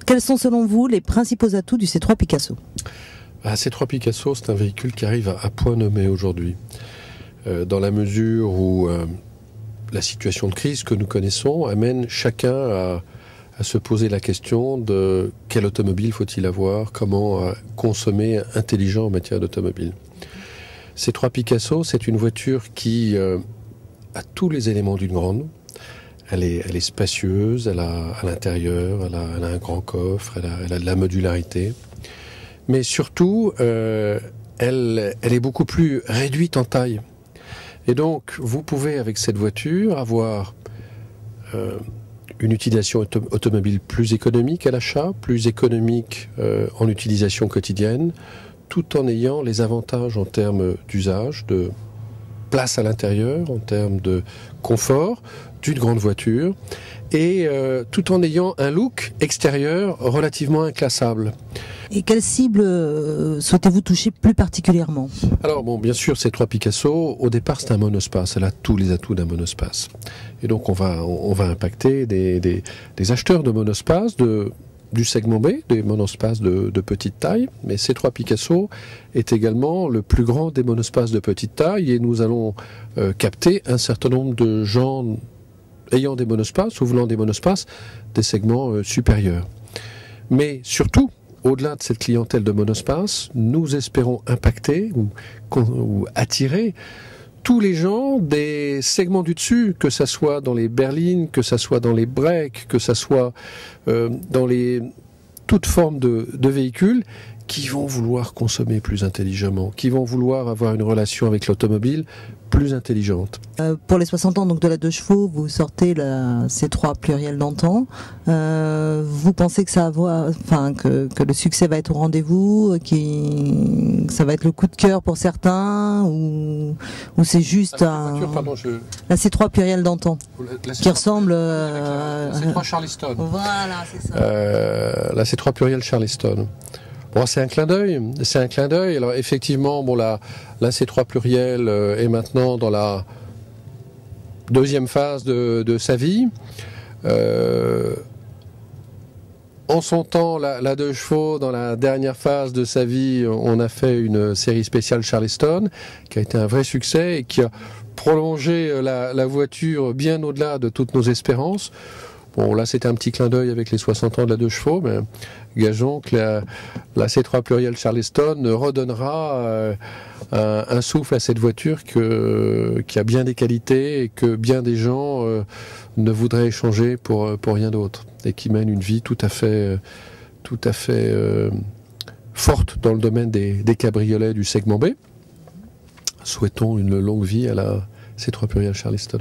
Quels sont selon vous les principaux atouts du C3 Picasso? C3 Picasso, c'est un véhicule qui arrive à point nommé aujourd'hui, dans la mesure où la situation de crise que nous connaissons amène chacun à se poser la question de quelle automobile faut-il avoir, comment consommer intelligent en matière d'automobile. C3 Picasso, c'est une voiture qui a tous les éléments d'une grande. Elle est spacieuse, elle a à l'intérieur, elle a un grand coffre, elle a de la modularité. Mais surtout, elle est beaucoup plus réduite en taille. Et donc, vous pouvez, avec cette voiture, avoir une utilisation automobile plus économique à l'achat, plus économique en utilisation quotidienne, tout en ayant les avantages en termes d'usage, de place à l'intérieur, en termes de confort d'une grande voiture, et tout en ayant un look extérieur relativement inclassable. Et quelle cible souhaitez-vous toucher plus particulièrement? Alors bon, bien sûr, C3 Picasso, au départ, c'est un monospace. Elle a tous les atouts d'un monospace. Et donc, on va impacter des acheteurs de monospace, du segment B, des monospaces de petite taille. Mais C3 Picasso est également le plus grand des monospaces de petite taille, et nous allons capter un certain nombre de gens ayant des monospaces ou voulant des monospaces des segments supérieurs. Mais surtout, au-delà de cette clientèle de monospace, nous espérons impacter ou attirer tous les gens des segments du dessus, que ça soit dans les berlines, que ça soit dans les breaks, que ça soit dans toutes formes de véhicules qui vont vouloir consommer plus intelligemment, qui vont vouloir avoir une relation avec l'automobile plus intelligente. Pour les 60 ans donc de la 2 chevaux, vous sortez la C3 pluriel d'antan. Vous pensez que que le succès va être au rendez-vous, que ça va être le coup de cœur pour certains, ou c'est juste la C3 pluriel d'antan qui ressemble la C3 Charleston. Voilà, c'est ça. La C3 pluriel Charleston. Bon, c'est un clin d'œil. C'est un clin d'œil. Alors effectivement, bon, la C3 pluriel est maintenant dans la deuxième phase de sa vie. En son temps, la 2 chevaux, dans la dernière phase de sa vie, on a fait une série spéciale Charleston, qui a été un vrai succès et qui a prolongé la voiture bien au-delà de toutes nos espérances. Bon, là, c'était un petit clin d'œil avec les 60 ans de la 2 chevaux, mais gageons que la C3 pluriel Charleston redonnera un souffle à cette voiture qui a bien des qualités et que bien des gens ne voudraient échanger pour rien d'autre, et qui mène une vie tout à fait forte dans le domaine des cabriolets du segment B. Souhaitons une longue vie à la C3 pluriel Charleston.